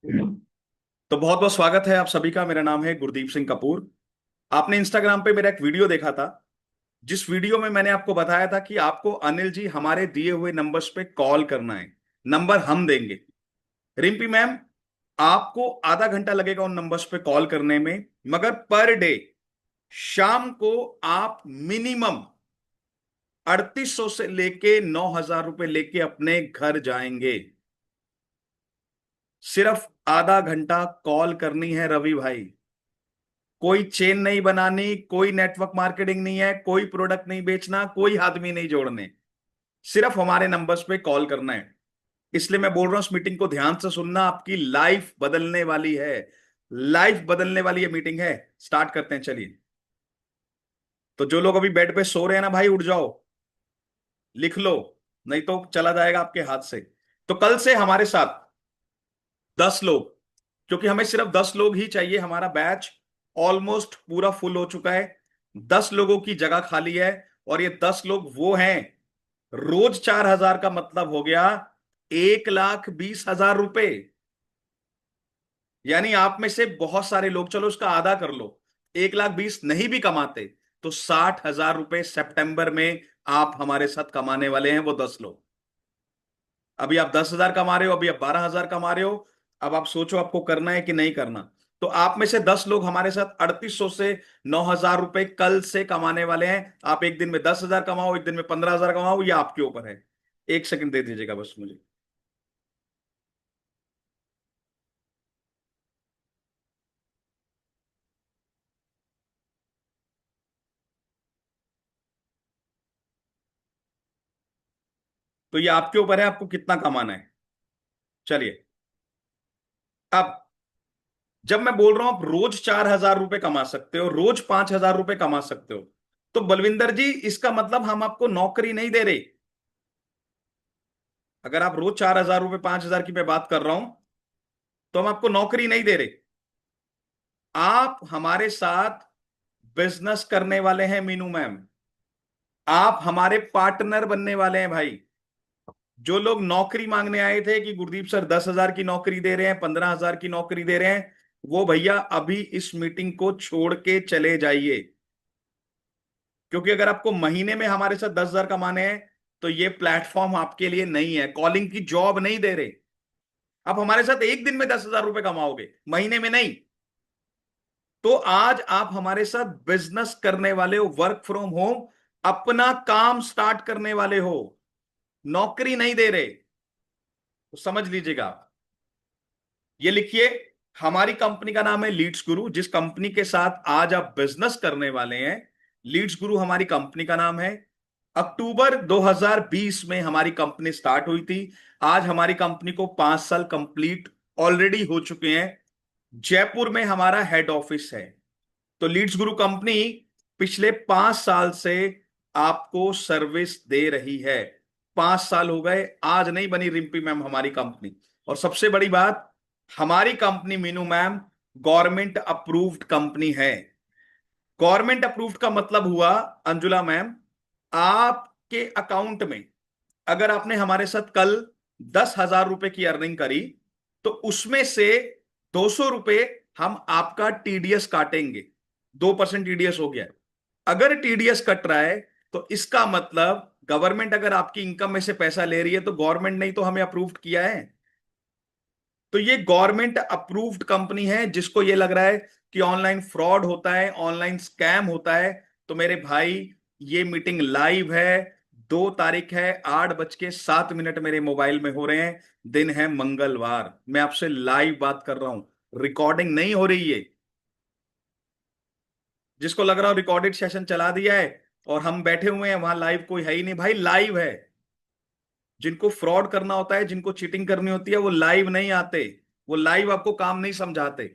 तो बहुत बहुत स्वागत है आप सभी का। मेरा नाम है गुरदीप सिंह कपूर। आपने इंस्टाग्राम पे मेरा एक वीडियो देखा था, जिस वीडियो में मैंने आपको बताया था कि आपको अनिल जी हमारे दिए हुए नंबर्स पे कॉल करना है। नंबर हम देंगे। रिम्पी मैम, आपको आधा घंटा लगेगा उन नंबर्स पे कॉल करने में, मगर पर डे शाम को आप मिनिमम 3800 से लेके 9000 रुपए लेके अपने घर जाएंगे। सिर्फ आधा घंटा कॉल करनी है रवि भाई। कोई चेन नहीं बनानी, कोई नेटवर्क मार्केटिंग नहीं है, कोई प्रोडक्ट नहीं बेचना, कोई आदमी नहीं जोड़ने। सिर्फ हमारे नंबर्स पे कॉल करना है। इसलिए मैं बोल रहा हूं, इस मीटिंग को ध्यान से सुनना, आपकी लाइफ बदलने वाली है। लाइफ बदलने वाली ये मीटिंग है। स्टार्ट करते हैं, चलिए। तो जो लोग अभी बेड पे सो रहे हैं ना भाई, उठ जाओ, लिख लो, नहीं तो चला जाएगा आपके हाथ से। तो कल से हमारे साथ 10 लोग, क्योंकि हमें सिर्फ 10 लोग ही चाहिए। हमारा बैच ऑलमोस्ट पूरा फुल हो चुका है। 10 लोगों की जगह खाली है। और ये 10 लोग वो हैं, रोज 4000 का मतलब हो गया 1,20,000 रुपए। यानी आप में से बहुत सारे लोग, चलो उसका आधा कर लो, 1,20,000 नहीं भी कमाते तो 60,000 रुपए सितंबर में आप हमारे साथ कमाने वाले हैं, वो 10 लोग। अभी आप 10,000 कमा रहे हो, अभी आप 12,000 कमा रहे हो। अब आप सोचो आपको करना है कि नहीं करना। तो आप में से 10 लोग हमारे साथ 3800 से 9000 रुपए कल से कमाने वाले हैं। आप एक दिन में 10,000 कमाओ, एक दिन में 15,000 कमाओ, ये आपके ऊपर है। एक सेकंड दे दीजिएगा बस मुझे। तो ये आपके ऊपर है, आपको कितना कमाना है। चलिए, अब जब मैं बोल रहा हूं आप रोज 4,000 रुपए कमा सकते हो, रोज 5,000 रुपए कमा सकते हो, तो बलविंदर जी इसका मतलब हम आपको नौकरी नहीं दे रहे। अगर आप रोज 4,000 रुपए 5,000 की मैं बात कर रहा हूं, तो हम आपको नौकरी नहीं दे रहे। आप हमारे साथ बिजनेस करने वाले हैं मीनू मैम। आप हमारे पार्टनर बनने वाले हैं भाई। जो लोग नौकरी मांगने आए थे कि गुरदीप सर 10,000 की नौकरी दे रहे हैं, 15,000 की नौकरी दे रहे हैं, वो भैया अभी इस मीटिंग को छोड़ के चले जाइए। क्योंकि अगर आपको महीने में हमारे साथ 10,000 कमाने हैं, तो ये प्लेटफॉर्म आपके लिए नहीं है। कॉलिंग की जॉब नहीं दे रहे। आप हमारे साथ एक दिन में 10,000 रुपए कमाओगे, महीने में नहीं। तो आज आप हमारे साथ बिजनेस करने वाले हो, वर्क फ्रॉम होम, अपना काम स्टार्ट करने वाले हो, नौकरी नहीं दे रहे। तो समझ लीजिएगा आप। ये लिखिए, हमारी कंपनी का नाम है लीड्स गुरु। जिस कंपनी के साथ आज आप बिजनेस करने वाले हैं, लीड्स गुरु हमारी कंपनी का नाम है। अक्टूबर 2020 में हमारी कंपनी स्टार्ट हुई थी। आज हमारी कंपनी को 5 साल कंप्लीट ऑलरेडी हो चुके हैं। जयपुर में हमारा हेड ऑफिस है। तो लीड्स गुरु कंपनी पिछले 5 साल से आपको सर्विस दे रही है। 5 साल हो गए, आज नहीं बनी रिम्पी मैम हमारी कंपनी। और सबसे बड़ी बात, हमारी company Meenu ma'am government approved company है। गवर्नमेंट अप्रूव्ड का मतलब हुआ, अंजुला मैम, आपके अकाउंट में अगर आपने हमारे साथ कल 10,000 रुपए की अर्निंग करी, तो उसमें से 200 रुपए हम आपका टीडीएस काटेंगे। 2% टीडीएस हो गया। अगर टीडीएस कट रहा है, तो इसका मतलब गवर्नमेंट अगर आपकी इनकम में से पैसा ले रही है, तो गवर्नमेंट ने ही तो हमें अप्रूव्ड किया है। तो ये गवर्नमेंट अप्रूव्ड कंपनी है। जिसको ये लग रहा है कि ऑनलाइन फ्रॉड होता है, ऑनलाइन स्कैम होता है, तो मेरे भाई, ये मीटिंग लाइव है। 2 तारीख है, 8:07 मेरे मोबाइल में हो रहे हैं। दिन है मंगलवार, मैं आपसे लाइव बात कर रहा हूं, रिकॉर्डिंग नहीं हो रही है। जिसको लग रहा हो रिकॉर्डेड सेशन चला दिया है और हम बैठे हुए हैं वहां, लाइव कोई है ही नहीं भाई, लाइव है। जिनको फ्रॉड करना होता है, जिनको चीटिंग करनी होती है, वो लाइव नहीं आते। वो लाइव आपको काम नहीं समझाते।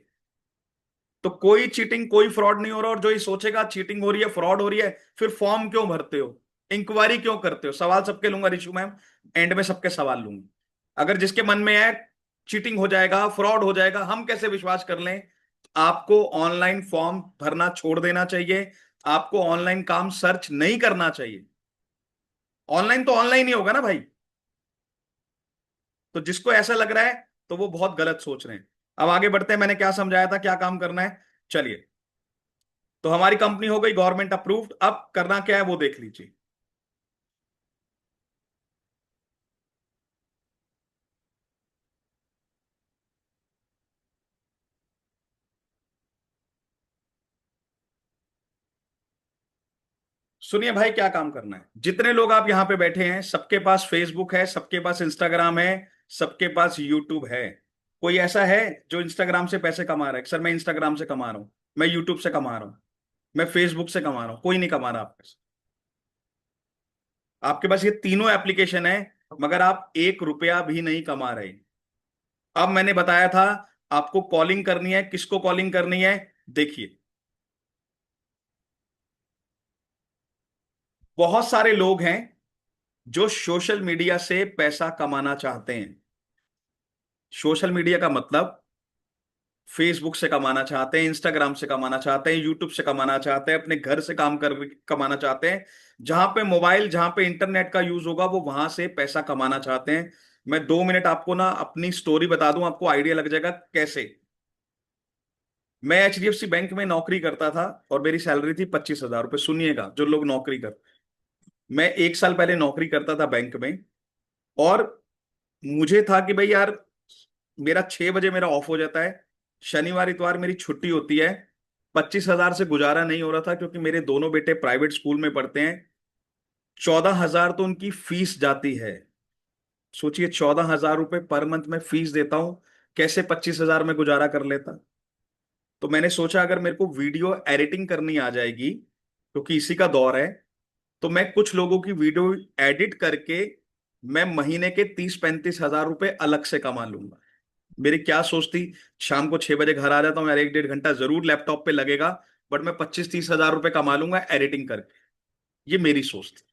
तो कोई चीटिंग कोई फ्रॉड नहीं हो रहा। और जो ये सोचेगा चीटिंग हो रही है, फ्रॉड हो रही है, फिर फॉर्म क्यों भरते हो, इंक्वायरी क्यों करते हो? सवाल सबके लूंगा रिशु मैम, एंड में सबके सवाल लूंगी। अगर जिसके मन में है चीटिंग हो जाएगा, फ्रॉड हो जाएगा, हम कैसे विश्वास कर लें? आपको ऑनलाइन फॉर्म भरना छोड़ देना चाहिए। आपको ऑनलाइन काम सर्च नहीं करना चाहिए। ऑनलाइन तो ऑनलाइन ही होगा ना भाई। तो जिसको ऐसा लग रहा है, तो वो बहुत गलत सोच रहे हैं। अब आगे बढ़ते हैं, मैंने क्या समझाया था, क्या काम करना है। चलिए, तो हमारी कंपनी हो गई गवर्नमेंट अप्रूव्ड, अब करना क्या है वो देख लीजिए। सुनिए भाई, क्या काम करना है। जितने लोग आप यहां पे बैठे हैं, सबके पास फेसबुक है, सबके पास इंस्टाग्राम है, सबके पास यूट्यूब है। कोई ऐसा है जो इंस्टाग्राम से पैसे कमा रहा है? सर मैं इंस्टाग्राम से कमा रहा हूं, मैं यूट्यूब से कमा रहा हूं, मैं फेसबुक से कमा रहा हूं। कोई नहीं कमा रहा आपके। आपके पास ये तीनों एप्लीकेशन है, मगर आप 1 रुपया भी नहीं कमा रहे। अब मैंने बताया था आपको कॉलिंग करनी है, किसको कॉलिंग करनी है। देखिए, बहुत सारे लोग हैं जो सोशल मीडिया से पैसा कमाना चाहते हैं। सोशल मीडिया का मतलब फेसबुक से कमाना चाहते हैं, इंस्टाग्राम से कमाना चाहते हैं, यूट्यूब से कमाना चाहते हैं, अपने घर से काम कर कमाना चाहते हैं। जहां पे मोबाइल, जहां पे इंटरनेट का यूज होगा, वो वहां से पैसा कमाना चाहते हैं। मैं 2 मिनट आपको ना अपनी स्टोरी बता दूं, आपको आइडिया लग जाएगा कैसे। मैं एचडीएफसी बैंक में नौकरी करता था और मेरी सैलरी थी 25,000 रुपये। सुनिएगा, जो लोग नौकरी कर, मैं 1 साल पहले नौकरी करता था बैंक में। और मुझे था कि भाई यार, मेरा 6 बजे मेरा ऑफ हो जाता है, शनिवार इतवार मेरी छुट्टी होती है। 25,000 से गुजारा नहीं हो रहा था, क्योंकि मेरे दोनों बेटे प्राइवेट स्कूल में पढ़ते हैं। 14,000 तो उनकी फीस जाती है। सोचिए, 14,000 रुपये पर मंथ में फीस देता हूं, कैसे 25,000 में गुजारा कर लेता। तो मैंने सोचा अगर मेरे को वीडियो एडिटिंग करनी आ जाएगी, क्योंकि इसी का दौर है, तो मैं कुछ लोगों की वीडियो एडिट करके मैं महीने के 30-35 हजार रुपए अलग से कमा लूंगा। मेरी क्या सोच थी, शाम को 6 बजे घर आ जाता हूँ यार, 1-1.5 घंटा जरूर लैपटॉप पे लगेगा, बट मैं 25-30 हजार रुपए कमा लूंगा एडिटिंग करके। ये मेरी सोच थी।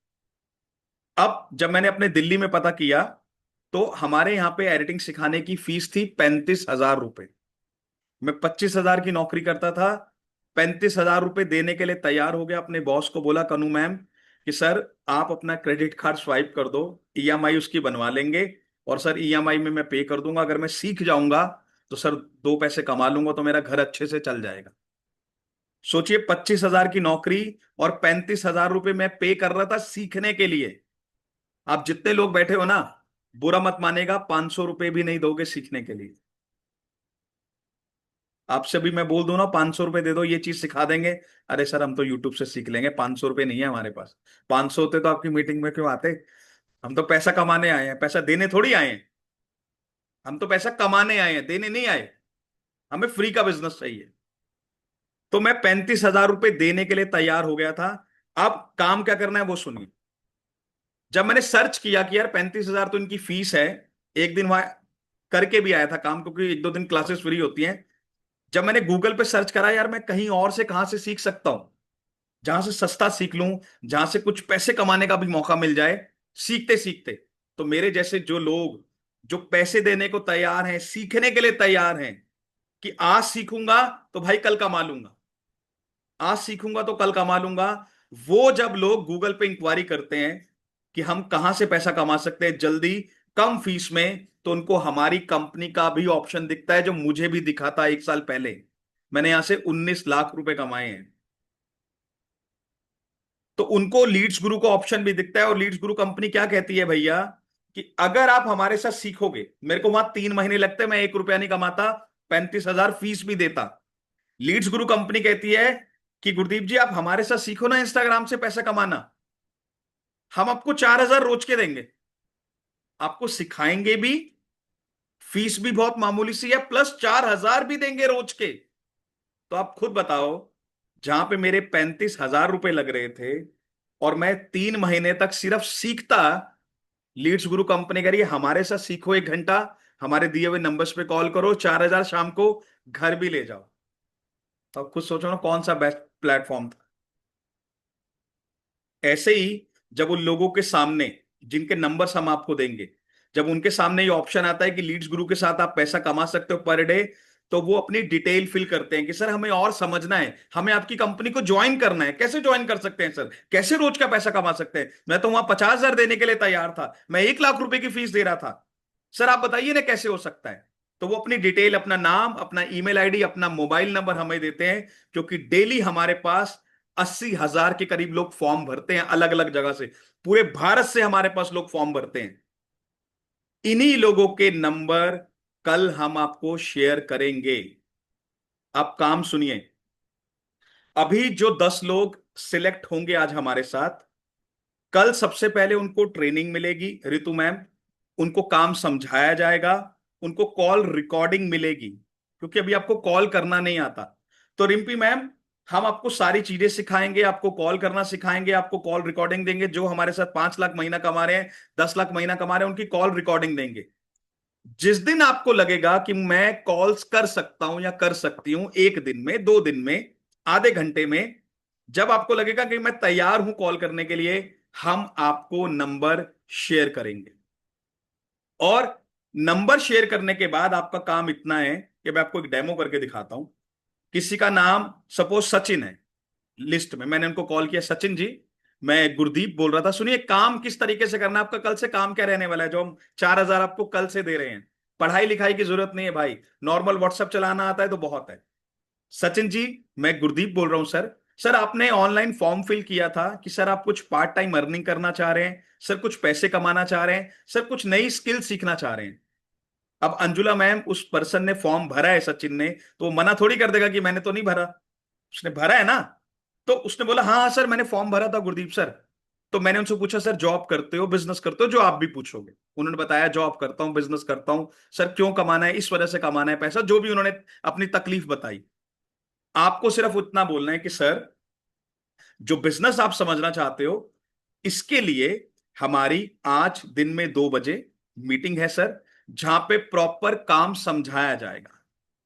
अब जब मैंने अपने दिल्ली में पता किया, तो हमारे यहाँ पे एडिटिंग सिखाने की फीस थी 35,000 रुपए। मैं 25,000 की नौकरी करता था। 35,000 रुपए देने के लिए तैयार हो गया, अपने बॉस को बोला कनू मैम कि सर आप अपना क्रेडिट कार्ड स्वाइप कर दो, ईएमआई उसकी बनवा लेंगे, और सर ईएमआई में मैं पे कर दूंगा। अगर मैं सीख जाऊंगा तो सर 2 पैसे कमा लूंगा, तो मेरा घर अच्छे से चल जाएगा। सोचिए, 25,000 की नौकरी और 35,000 रुपए मैं पे कर रहा था सीखने के लिए। आप जितने लोग बैठे हो ना, बुरा मत मानेगा, 500 रुपए भी नहीं दोगे सीखने के लिए। आपसे भी मैं बोल दूं ना, 500 रुपए दे दो, ये चीज सिखा देंगे। अरे सर हम तो यूट्यूब से सीख लेंगे, 500 रुपए नहीं है हमारे पास। 500 होते तो आपकी मीटिंग में क्यों आते। हम तो पैसा कमाने आए हैं, पैसा देने थोड़ी आए हैं। हम तो पैसा कमाने आए हैं, देने नहीं आए। हमें फ्री का बिजनेस चाहिए। तो मैं 35,000 रुपए देने के लिए तैयार हो गया था। अब काम क्या करना है वो सुनिए। जब मैंने सर्च किया कि यार 35,000 तो इनकी फीस है, एक दिन वहां करके भी आया था काम, क्योंकि 1-2 दिन क्लासेस फ्री होती हैं। जब मैंने गूगल पे सर्च करा यार, मैं कहीं और से कहां से सीख सकता हूं, जहां से सस्ता सीख लूं, जहां से कुछ पैसे कमाने का भी मौका मिल जाए सीखते सीखते। तो मेरे जैसे जो लोग, जो पैसे देने को तैयार हैं, सीखने के लिए तैयार हैं, कि आज सीखूंगा तो भाई कल कमा लूंगा, आज सीखूंगा तो कल कमा लूंगा। वो जब लोग गूगल पे इंक्वायरी करते हैं कि हम कहां से पैसा कमा सकते हैं जल्दी, कम फीस में, तो उनको हमारी कंपनी का भी ऑप्शन दिखता है, जो मुझे भी दिखा था 1 साल पहले। मैंने यहां से 19 लाख रुपए कमाए हैं। तो उनको लीड्स गुरु का ऑप्शन भी दिखता है, और लीड्स गुरु कंपनी क्या कहती है भैया, कि अगर आप हमारे साथ सीखोगे, मेरे को वहां 3 महीने लगते, मैं 1 रुपया नहीं कमाता, 35,000 फीस भी देता। लीड्स गुरु कंपनी कहती है कि गुरदीप जी आप हमारे साथ सीखो ना इंस्टाग्राम से पैसा कमाना, हम आपको 4,000 रोज के देंगे, आपको सिखाएंगे भी, फीस भी बहुत मामूली सी है, प्लस 4,000 भी देंगे रोज के। तो आप खुद बताओ, जहां पे मेरे 35,000 रुपए लग रहे थे, और मैं 3 महीने तक सिर्फ सीखता। लीड्स गुरु कंपनी करिए, हमारे साथ सीखो 1 घंटा, हमारे दिए हुए नंबर्स पे कॉल करो, 4,000 शाम को घर भी ले जाओ। तो आप खुद सोचो ना, कौन सा बेस्ट प्लेटफॉर्म था। ऐसे ही जब उन लोगों के सामने, जिनके नंबर्स हम आपको देंगे, जब उनके सामने ये ऑप्शन आता है कि लीड्स गुरु के साथ आप पैसा कमा सकते हो पर डे, तो वो अपनी डिटेल फिल करते हैं कि सर हमें और समझना है, हमें आपकी कंपनी को ज्वाइन करना है, कैसे ज्वाइन कर सकते हैं सर, कैसे रोज का पैसा कमा सकते हैं। मैं तो वहां 50,000 देने के लिए तैयार था, मैं 1 लाख रुपए की फीस दे रहा था। सर आप बताइए ना कैसे हो सकता है। तो वो अपनी डिटेल, अपना नाम, अपना ईमेल आईडी, अपना मोबाइल नंबर हमें देते हैं, क्योंकि डेली हमारे पास 80,000 के करीब लोग फॉर्म भरते हैं अलग अलग जगह से। पूरे भारत से हमारे पास लोग फॉर्म भरते हैं। इन्हीं लोगों के नंबर कल हम आपको शेयर करेंगे। आप काम सुनिए। अभी जो 10 लोग सिलेक्ट होंगे आज हमारे साथ, कल सबसे पहले उनको ट्रेनिंग मिलेगी रितु मैम, उनको काम समझाया जाएगा, उनको कॉल रिकॉर्डिंग मिलेगी, क्योंकि अभी आपको कॉल करना नहीं आता। तो रिम्पी मैम, हम आपको सारी चीजें सिखाएंगे, आपको कॉल करना सिखाएंगे, आपको कॉल रिकॉर्डिंग देंगे। जो हमारे साथ 5 लाख महीना कमा रहे हैं, 10 लाख महीना कमा रहे हैं, उनकी कॉल रिकॉर्डिंग देंगे। जिस दिन आपको लगेगा कि मैं कॉल्स कर सकता हूं या कर सकती हूं, एक दिन में, 2 दिन में, आधे घंटे में, जब आपको लगेगा कि मैं तैयार हूं कॉल करने के लिए, हम आपको नंबर शेयर करेंगे। और नंबर शेयर करने के बाद आपका काम इतना है कि मैं आपको एक डेमो करके दिखाता हूं। किसी का नाम सपोज सचिन है लिस्ट में, मैंने उनको कॉल किया, सचिन जी, मैं गुरदीप बोल रहा था। सुनिए, काम किस तरीके से करना है आपका, कल से काम क्या रहने वाला है जो हम 4,000 आपको कल से दे रहे हैं। पढ़ाई लिखाई की जरूरत नहीं है भाई, नॉर्मल व्हाट्सएप चलाना आता है तो बहुत है। सचिन जी, मैं गुरदीप बोल रहा हूं सर। सर, आपने ऑनलाइन फॉर्म फिल किया था कि सर आप कुछ पार्ट टाइम अर्निंग करना चाह रहे हैं, सर कुछ पैसे कमाना चाह रहे हैं, सर कुछ नई स्किल सीखना चाह रहे हैं। अब अंजुला मैम, उस पर्सन ने फॉर्म भरा है सचिन ने, तो वो मना थोड़ी कर देगा कि मैंने तो नहीं भरा। उसने भरा है ना। तो उसने बोला हाँ हाँ सर, मैंने फॉर्म भरा था गुरदीप सर। तो मैंने उनसे पूछा, सर जॉब करते हो, बिजनेस करते हो, जो आप भी पूछोगे। उन्होंने बताया जॉब करता हूं, बिजनेस करता हूं। सर क्यों कमाना है, इस वजह से कमाना है पैसा, जो भी उन्होंने अपनी तकलीफ बताई। आपको सिर्फ उतना बोलना है कि सर, जो बिजनेस आप समझना चाहते हो, इसके लिए हमारी आज दिन में 2 बजे मीटिंग है सर, जहां पे प्रॉपर काम समझाया जाएगा।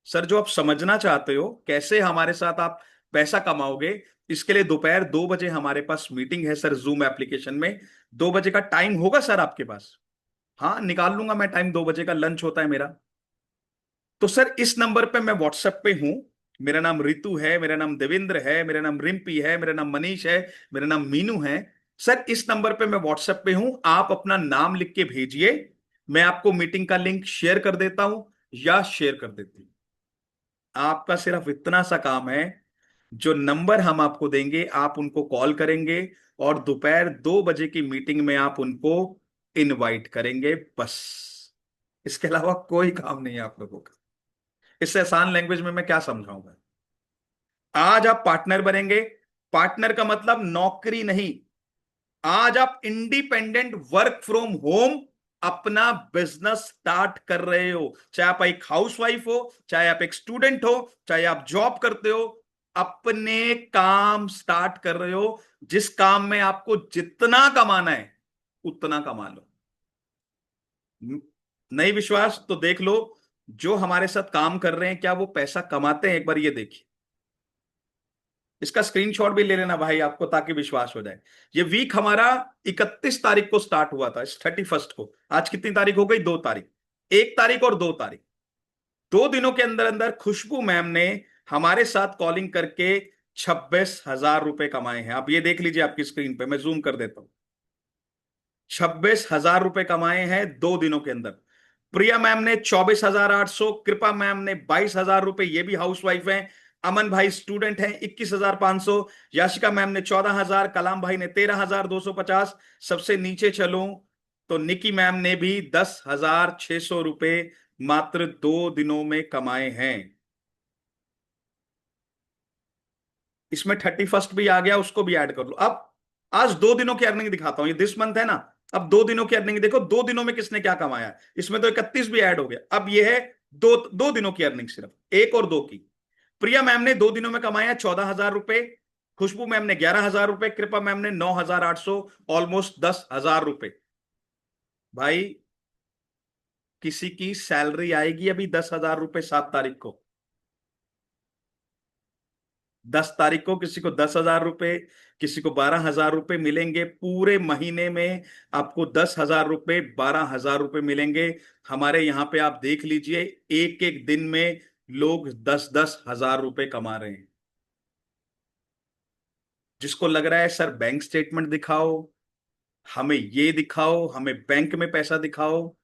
सर, जो आप समझना चाहते हो कैसे हमारे साथ आप पैसा कमाओगे, इसके लिए दोपहर 2 बजे हमारे पास मीटिंग है सर, जूम एप्लीकेशन में। 2 बजे का टाइम होगा सर आपके पास? हाँ, निकाल लूंगा मैं टाइम, 2 बजे का लंच होता है मेरा। तो सर, इस नंबर पे मैं व्हाट्सएप पे हूं। मेरा नाम रितु है, मेरा नाम देवेंद्र है, मेरा नाम रिम्पी है, मेरा नाम मनीष है, मेरा नाम मीनू है। सर, इस नंबर पे मैं व्हाट्सएप पे हूं, आप अपना नाम लिख के भेजिए। मैं आपको मीटिंग का लिंक शेयर कर देता हूं या शेयर कर देती हूँ। आपका सिर्फ इतना सा काम है, जो नंबर हम आपको देंगे आप उनको कॉल करेंगे, और दोपहर 2 बजे की मीटिंग में आप उनको इनवाइट करेंगे, बस। इसके अलावा कोई काम नहीं है आप लोगों का। इससे आसान लैंग्वेज में मैं क्या समझाऊंगा। आज आप पार्टनर बनेंगे। पार्टनर का मतलब नौकरी नहीं। आज आप इंडिपेंडेंट वर्क फ्रॉम होम अपना बिजनेस स्टार्ट कर रहे हो। चाहे आप एक हाउसवाइफ हो, चाहे आप एक स्टूडेंट हो, चाहे आप जॉब करते हो, अपने काम स्टार्ट कर रहे हो। जिस काम में आपको जितना कमाना है उतना कमा लो। नहीं विश्वास तो देख लो, जो हमारे साथ काम कर रहे हैं क्या वो पैसा कमाते हैं, एक बार ये देखिए। इसका स्क्रीनशॉट भी ले लेना भाई आपको, ताकि विश्वास हो जाए। ये वीक हमारा 31 तारीख को स्टार्ट हुआ था, 31 को। आज कितनी तारीख हो गई? 2 तारीख। 1 तारीख और 2 तारीख, 2 दिनों के अंदर अंदर खुशबू मैम ने हमारे साथ कॉलिंग करके 26,000 रुपए कमाए हैं। आप ये देख लीजिए आपकी स्क्रीन पे, मैं जूम कर देता हूं। 26,000 रुपए कमाए हैं 2 दिनों के अंदर। प्रिया मैम ने 24,800, कृपा मैम ने 22,000 रुपए, ये भी हाउसवाइफ हैं। अमन भाई स्टूडेंट हैं, 21,500। याशिका मैम ने 14,000, कलाम भाई ने 13,250। सबसे नीचे चलूं तो निकी मैम ने भी 10,600 रुपए मात्र 2 दिनों में कमाए हैं। इसमें 31 भी आ गया, उसको भी ऐड कर लो। अब आज 2 दिनों की अर्निंग दिखाता हूं, ये दिस मंथ है ना। अब 2 दिनों की अर्निंग देखो, 2 दिनों में किसने क्या कमाया। इसमें तो 31 भी ऐड हो गया। अब ये है दो दो दिनों की अर्निंग, सिर्फ 1 और 2 की। प्रिया मैम ने 2 दिनों में कमाया 14,000 रुपए, खुशबू मैम ने 11,000 रुपए, कृपा मैम ने 9,800, ऑलमोस्ट 10,000 रुपए। भाई, किसी की सैलरी आएगी अभी 10,000 रुपए 7 तारीख को। 10 तारीख को किसी को 10,000 रुपए, किसी को 12,000 रुपए मिलेंगे पूरे महीने में। आपको 10,000 रुपए, 12,000 रुपए मिलेंगे। हमारे यहां पे आप देख लीजिए, एक एक दिन में लोग 10-10 हजार रुपए कमा रहे हैं। जिसको लग रहा है सर बैंक स्टेटमेंट दिखाओ, हमें ये दिखाओ, हमें बैंक में पैसा दिखाओ,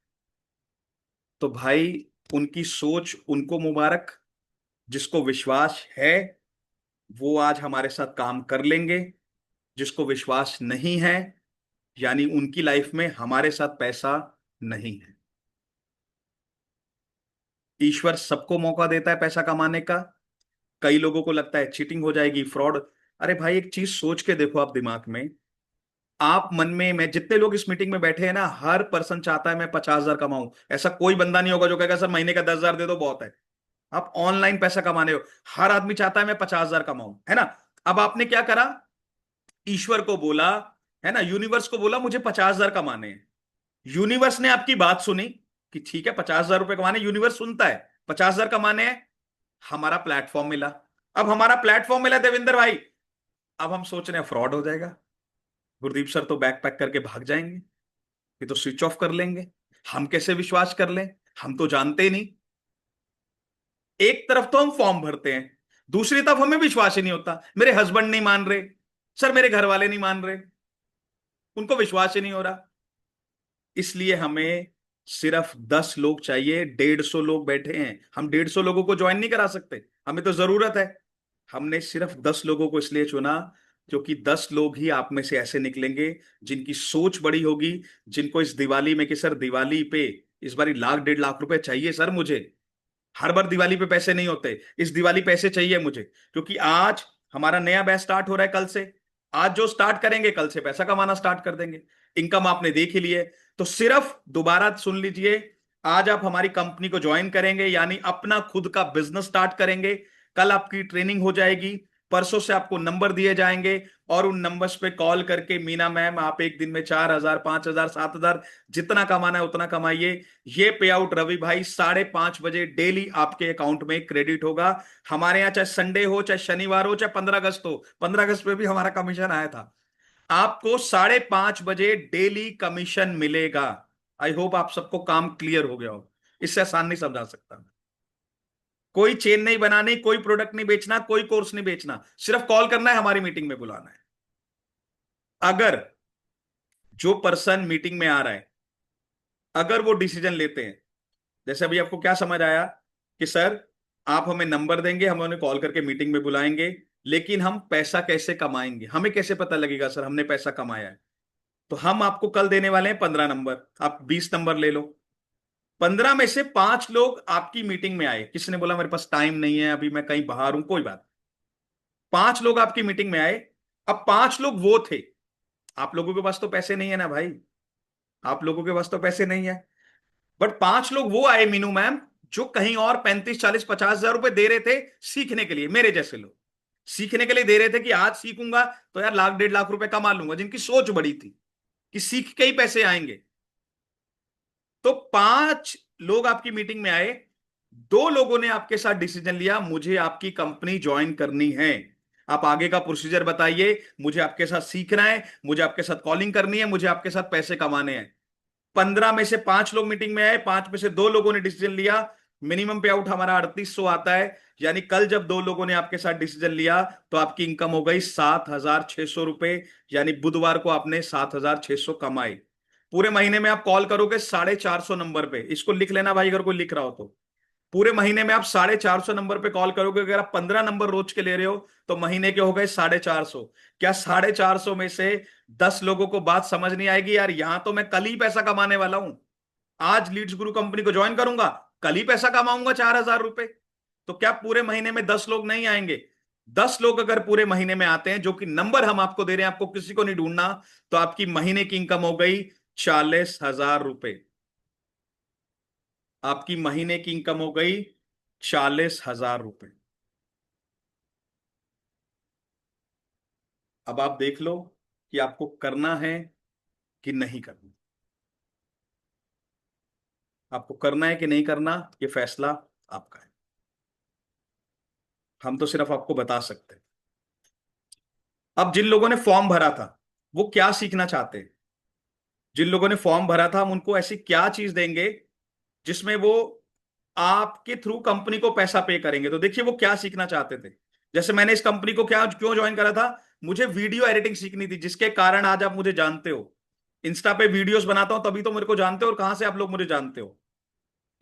तो भाई उनकी सोच उनको मुबारक। जिसको विश्वास है वो आज हमारे साथ काम कर लेंगे। जिसको विश्वास नहीं है, यानी उनकी लाइफ में हमारे साथ पैसा नहीं है। ईश्वर सबको मौका देता है पैसा कमाने का। कई लोगों को लगता है चीटिंग हो जाएगी, फ्रॉड। अरे भाई, एक चीज सोच के देखो आप दिमाग में। आप मन में, मैं जितने लोग इस मीटिंग में बैठे हैं ना, हर पर्सन चाहता है मैं 50,000 कमाऊं। ऐसा कोई बंदा नहीं होगा जो कहेगा सर महीने का 10,000 दे दो बहुत है। आप ऑनलाइन पैसा कमाने हो, हर आदमी चाहता है मैं 50,000 कमाऊं, है ना। अब आपने क्या करा, ईश्वर को बोला, है ना, यूनिवर्स को बोला मुझे 50,000 कमाने हैं। यूनिवर्स ने आपकी बात सुनी कि ठीक है 50,000 रुपए कमाने, यूनिवर्स सुनता है 50,000 कमाने हैं। हमारा प्लेटफॉर्म मिला। अब हमारा प्लेटफॉर्म मिला देवेंद्र भाई। अब हम सोच रहे हैं फ्रॉड हो जाएगा, गुरदीप सर तो बैग पैक करके भाग जाएंगे, ये तो स्विच ऑफ कर लेंगे। हम कैसे विश्वास कर लें, हम तो जानते ही नहीं। एक तरफ तो हम फॉर्म भरते हैं, दूसरी तरफ हमें विश्वास ही नहीं होता। मेरे हस्बैंड नहीं मान रहे सर, मेरे घर वाले नहीं मान रहे, उनको विश्वास ही नहीं हो रहा। इसलिए हमें सिर्फ 10 लोग चाहिए। 150 लोग बैठे हैं, हम 150 लोगों को ज्वाइन नहीं करा सकते, हमें तो जरूरत है। हमने सिर्फ 10 लोगों को इसलिए चुना क्योंकि 10 लोग ही आप में से ऐसे निकलेंगे जिनकी सोच बड़ी होगी। जिनको इस दिवाली में कि सर दिवाली पे इस बार 1 लाख 1.5 लाख रुपए चाहिए सर मुझे। हर बार दिवाली पे पैसे नहीं होते, इस दिवाली पैसे चाहिए मुझे। क्योंकि आज हमारा नया बैच स्टार्ट हो रहा है कल से। आज जो स्टार्ट करेंगे कल से पैसा कमाना स्टार्ट कर देंगे। इनकम आपने देख ही ली है। तो सिर्फ दोबारा सुन लीजिए, आज आप हमारी कंपनी को ज्वाइन करेंगे यानी अपना खुद का बिजनेस स्टार्ट करेंगे। कल आपकी ट्रेनिंग हो जाएगी, परसों से आपको नंबर दिए जाएंगे और उन नंबर्स पे कॉल करके मीना मैम आप एक दिन में 4,000 5,000 7,000 जितना कमाना है उतना कमाइए। ये पे आउट रवि भाई 5:30 बजे डेली आपके अकाउंट में क्रेडिट होगा। हमारे यहाँ चाहे संडे हो चाहे शनिवार हो चाहे 15 अगस्त हो, 15 अगस्त पे भी हमारा कमीशन आया था। आपको 5:30 बजे डेली कमीशन मिलेगा। आई होप आप सबको काम क्लियर हो गया हो। इससे आसान नहीं समझा सकता। कोई चेन नहीं बनानी, कोई प्रोडक्ट नहीं बेचना, कोई कोर्स नहीं बेचना, सिर्फ कॉल करना है, हमारी मीटिंग में बुलाना है। अगर जो पर्सन मीटिंग में आ रहा है, अगर वो डिसीजन लेते हैं, जैसे अभी आपको क्या समझ आया कि सर आप हमें नंबर देंगे, हम उन्हें कॉल करके मीटिंग में बुलाएंगे, लेकिन हम पैसा कैसे कमाएंगे, हमें कैसे पता लगेगा सर हमने पैसा कमाया है। तो हम आपको कल देने वाले हैं 15 नंबर, आप 20 नंबर ले लो। 15 में से 5 लोग आपकी मीटिंग में आए, किसी ने बोला मेरे पास टाइम नहीं है अभी मैं कहीं बाहर हूं, कोई बात। 5 लोग आपकी मीटिंग में आए। अब 5 लोग वो थे, आप लोगों के पास तो पैसे नहीं है ना भाई, आप लोगों के पास तो पैसे नहीं है। बट 5 लोग वो आए मीनू मैम, जो कहीं और 35 40 50 हजार रुपए दे रहे थे सीखने के लिए। मेरे जैसे लोग सीखने के लिए दे रहे थे कि आज सीखूंगा तो यार 1 लाख 1.5 लाख रुपए कमा लूंगा, जिनकी सोच बड़ी थी कि सीख के ही पैसे आएंगे। तो 5 लोग आपकी मीटिंग में आए। 2 लोगों ने आपके साथ डिसीजन लिया मुझे आपकी कंपनी ज्वाइन करनी है। आप आगे का प्रोसीजर बताइए, मुझे आपके साथ सीखना है, मुझे आपके साथ कॉलिंग करनी है, मुझे आपके साथ पैसे कमाने हैं। 15 में से 5 लोग मीटिंग में आए, 5 में से 2 लोगों ने डिसीजन लिया। मिनिमम पे आउट हमारा 3800 आता है। यानी कल जब 2 लोगों ने आपके साथ डिसीजन लिया तो आपकी इनकम हो गई 7,600 रुपए। यानी बुधवार को आपने 7,600 कमाए। पूरे महीने में आप कॉल करोगे 450 नंबर पे, इसको लिख लेना भाई अगर कोई लिख रहा हो तो। पूरे महीने में आप 450 नंबर पे कॉल करोगे। अगर आप 15 नंबर रोज के ले रहे हो तो महीने के हो गए 450। क्या 450 में से 10 लोगों को बात समझ नहीं आएगी, यार यहां तो मैं कल ही पैसा कमाने वाला हूं, आज लीड्स गुरु कंपनी को ज्वाइन करूंगा, कल ही पैसा कमाऊंगा 4,000 रुपए। तो क्या पूरे महीने में 10 लोग नहीं आएंगे? 10 लोग अगर पूरे महीने में आते हैं, जो कि नंबर हम आपको दे रहे हैं, आपको किसी को नहीं ढूंढना, तो आपकी महीने की इनकम हो गई 40,000 रुपए। आपकी महीने की इनकम हो गई 40,000 रुपए। अब आप देख लो कि आपको करना है कि नहीं करना। आपको करना है कि नहीं करना, ये फैसला आपका है। हम तो सिर्फ आपको बता सकते हैं। अब जिन लोगों ने फॉर्म भरा था वो क्या सीखना चाहते हैं? जिन लोगों ने फॉर्म भरा था हम उनको ऐसी क्या चीज देंगे जिसमें वो आपके थ्रू कंपनी को पैसा पे करेंगे। तो देखिए वो क्या सीखना चाहते थे। जैसे मैंने इस कंपनी को क्या क्यों ज्वाइन करा था, मुझे वीडियो एडिटिंग सीखनी थी, जिसके कारण आज आप मुझे जानते हो। इंस्टा पे वीडियोस बनाता हूं तभी तो मेरे को जानते हो, और कहां से आप लोग मुझे जानते हो।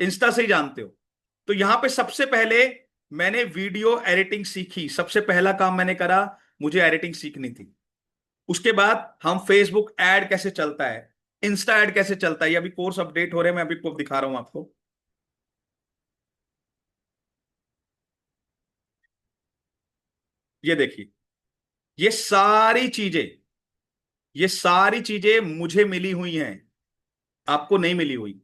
इंस्टा से ही जानते हो। तो यहां पे सबसे पहले मैंने वीडियो एडिटिंग सीखी, सबसे पहला काम मैंने करा, मुझे एडिटिंग सीखनी थी। उसके बाद हम फेसबुक एड कैसे चलता है, इंस्टा एड कैसे चलता है, ये अभी कोर्स अपडेट हो रहे हैं, मैं अभी को दिखा रहा हूं आपको। ये देखिए, ये सारी चीजें, ये सारी चीजें मुझे मिली हुई हैं, आपको नहीं मिली हुई।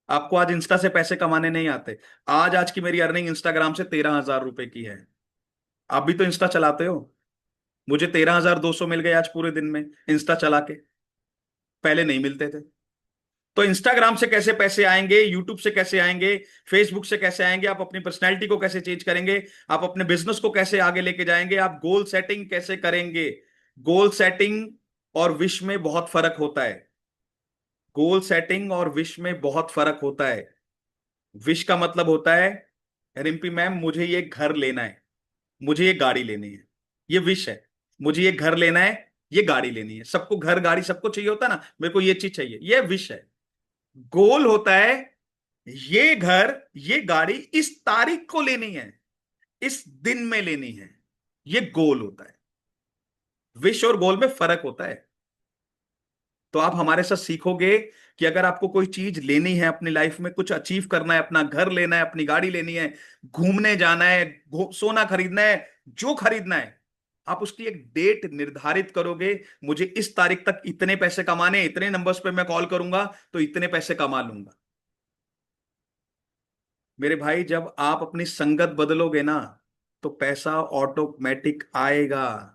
आपको आज इंस्टा से पैसे कमाने नहीं आते। आज की मेरी अर्निंग इंस्टाग्राम से 13,000 रुपए की है। आप भी तो इंस्टा चलाते हो। मुझे 13,200 मिल गए आज पूरे दिन में इंस्टा चला के, पहले नहीं मिलते थे। तो इंस्टाग्राम से कैसे पैसे आएंगे, यूट्यूब से कैसे आएंगे, फेसबुक से कैसे आएंगे, आप अपनी पर्सनैलिटी को कैसे चेंज करेंगे, आप अपने बिजनेस को कैसे आगे लेके जाएंगे, आप गोल सेटिंग कैसे करेंगे। गोल सेटिंग और विश में बहुत फर्क होता है। गोल सेटिंग और विश में बहुत फर्क होता है। विश का मतलब होता है, रिम्पी मैम मुझे ये घर लेना है, मुझे ये गाड़ी लेनी है, ये विश है। मुझे ये घर लेना है, ये गाड़ी लेनी है। सबको घर गाड़ी सबको चाहिए होता है ना, मेरे को ये चीज चाहिए, ये विश है। गोल होता है, ये घर ये गाड़ी इस तारीख को लेनी है, इस दिन में लेनी है, ये गोल होता है। विश और गोल में फर्क होता है। तो आप हमारे साथ सीखोगे कि अगर आपको कोई चीज लेनी है अपनी लाइफ में, कुछ अचीव करना है, अपना घर लेना है, अपनी गाड़ी लेनी है, घूमने जाना है, सोना खरीदना है, जो खरीदना है, आप उसकी एक डेट निर्धारित करोगे। मुझे इस तारीख तक इतने पैसे कमाने, इतने नंबर्स पे मैं कॉल करूंगा तो इतने पैसे कमा लूंगा। मेरे भाई जब आप अपनी संगत बदलोगे ना, तो पैसा ऑटोमेटिक आएगा।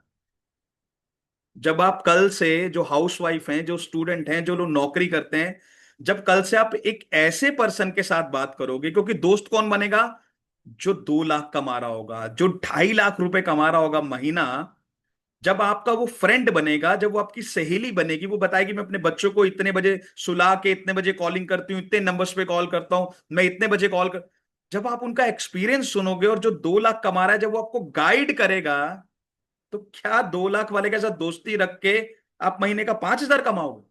जब आप कल से, जो हाउसवाइफ हैं, जो स्टूडेंट हैं, जो लोग नौकरी करते हैं, जब कल से आप एक ऐसे पर्सन के साथ बात करोगे, क्योंकि दोस्त कौन बनेगा, जो 2 लाख कमा रहा होगा, जो 2.5 लाख रुपए कमा रहा होगा महीना। जब आपका वो फ्रेंड बनेगा, जब वो आपकी सहेली बनेगी, वो बताएगी मैं अपने बच्चों को इतने बजे सुला के इतने बजे कॉलिंग करती हूँ, इतने नंबर्स पे कॉल करता हूं, मैं इतने बजे कॉल कर। जब आप उनका एक्सपीरियंस सुनोगे, और जो 2 लाख कमा रहा है जब वो आपको गाइड करेगा, तो क्या 2 लाख वाले के साथ दोस्ती रख के आप महीने का 5,000 कमाओगे?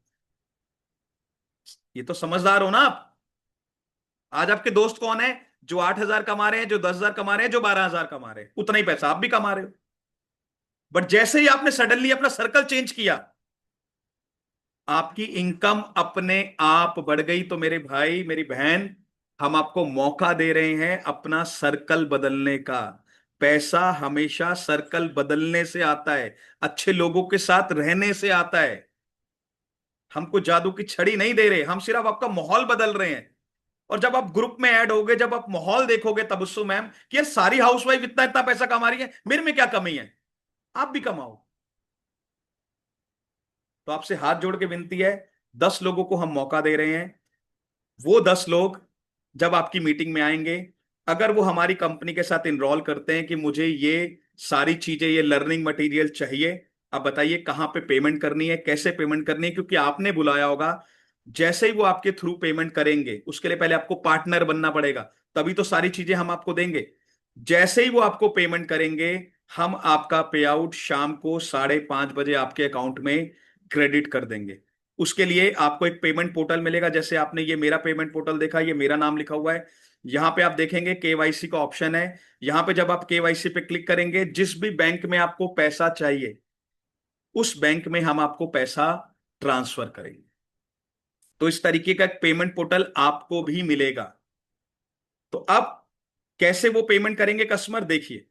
ये तो समझदार हो ना आप। आज आपके दोस्त कौन है, जो 8,000 कमा रहे हैं, जो 10,000 कमा रहे हैं, जो 12,000 कमा रहे हैं, उतना ही पैसा आप भी कमा रहे हो। बट जैसे ही आपने सडनली अपना सर्कल चेंज किया, आपकी इनकम अपने आप बढ़ गई। तो मेरे भाई मेरी बहन, हम आपको मौका दे रहे हैं अपना सर्कल बदलने का। पैसा हमेशा सर्कल बदलने से आता है, अच्छे लोगों के साथ रहने से आता है। हमको जादू की छड़ी नहीं दे रहे, हम सिर्फ आपका माहौल बदल रहे हैं। और जब आप ग्रुप में ऐड होगे, जब आप माहौल देखोगे, तब उसको मैम कि यार सारी हाउसवाइफ इतना इतना पैसा कमा रही है, मेरे में क्या कमी है, आप भी कमाओ। तो आपसे हाथ जोड़ के विनती है, 10 लोगों को हम मौका दे रहे हैं। वो 10 लोग जब आपकी मीटिंग में आएंगे, अगर वो हमारी कंपनी के साथ इनरोल करते हैं कि मुझे ये सारी चीजें, ये लर्निंग मटेरियल चाहिए, आप बताइए कहाँ पे पेमेंट करनी है, कैसे पेमेंट करनी है, क्योंकि आपने बुलाया होगा। जैसे ही वो आपके थ्रू पेमेंट करेंगे, उसके लिए पहले आपको पार्टनर बनना पड़ेगा, तभी तो सारी चीजें हम आपको देंगे। जैसे ही वो आपको पेमेंट करेंगे, हम आपका पे आउट शाम को 5:30 बजे आपके अकाउंट में क्रेडिट कर देंगे। उसके लिए आपको एक पेमेंट पोर्टल मिलेगा, जैसे आपने ये मेरा पेमेंट पोर्टल देखा, ये मेरा नाम लिखा हुआ है। यहां पे आप देखेंगे केवाईसी का ऑप्शन है। यहां पे जब आप केवाईसी पे क्लिक करेंगे, जिस भी बैंक में आपको पैसा चाहिए, उस बैंक में हम आपको पैसा ट्रांसफर करेंगे। तो इस तरीके का एक पेमेंट पोर्टल आपको भी मिलेगा। तो अब कैसे वो पेमेंट करेंगे कस्टमर, देखिए।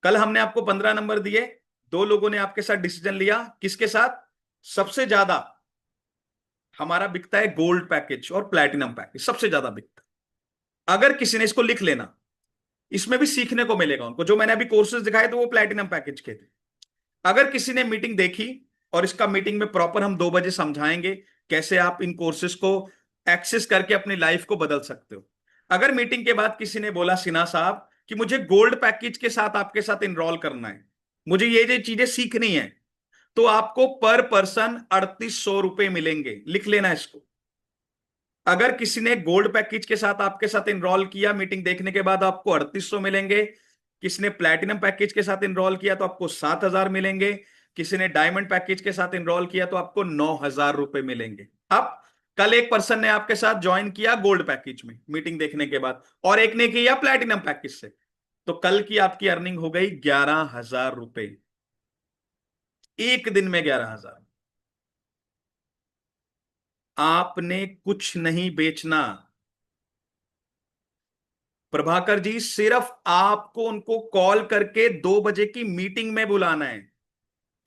कल हमने आपको 15 नंबर दिए, 2 लोगों ने आपके साथ डिसीजन लिया, किसके साथ सबसे ज्यादा हमारा बिकता है, गोल्ड पैकेज और प्लैटिनम पैकेज सबसे ज्यादा बिकता है। अगर किसी ने, इसको लिख लेना, इसमें भी सीखने को मिलेगा उनको, जो मैंने अभी कोर्सेज दिखाए तो वो प्लैटिनम पैकेज के थे। अगर किसी ने मीटिंग देखी, और इसका मीटिंग में प्रॉपर हम 2 बजे समझाएंगे कैसे आप इन कोर्सेज को एक्सेस करके अपनी लाइफ को बदल सकते हो। अगर मीटिंग के बाद किसी ने बोला सिन्हा साहब कि मुझे गोल्ड पैकेज के साथ आपके साथ इनरोल करना है, मुझे ये चीजें सीखनी है, तो आपको पर पर्सन 3,800 रुपए मिलेंगे, लिख लेना इसको। अगर किसी ने गोल्ड पैकेज के साथ आपके साथ इनरोल किया, मीटिंग देखने के बाद आपको 3,800 मिलेंगे। किसी ने प्लैटिनम पैकेज के साथ इनरोल किया तो आपको 7,000 मिलेंगे। किसी ने डायमंड पैकेज के साथ इनरोल किया तो आपको 9,000 रुपए मिलेंगे। अब कल एक पर्सन ने आपके साथ ज्वाइन किया गोल्ड पैकेज में मीटिंग देखने के बाद, और एक ने किया प्लैटिनम पैकेज से, तो कल की आपकी अर्निंग हो गई 11,000 रुपए। एक दिन में 11,000। आपने कुछ नहीं बेचना प्रभाकर जी, सिर्फ आपको उनको कॉल करके 2 बजे की मीटिंग में बुलाना है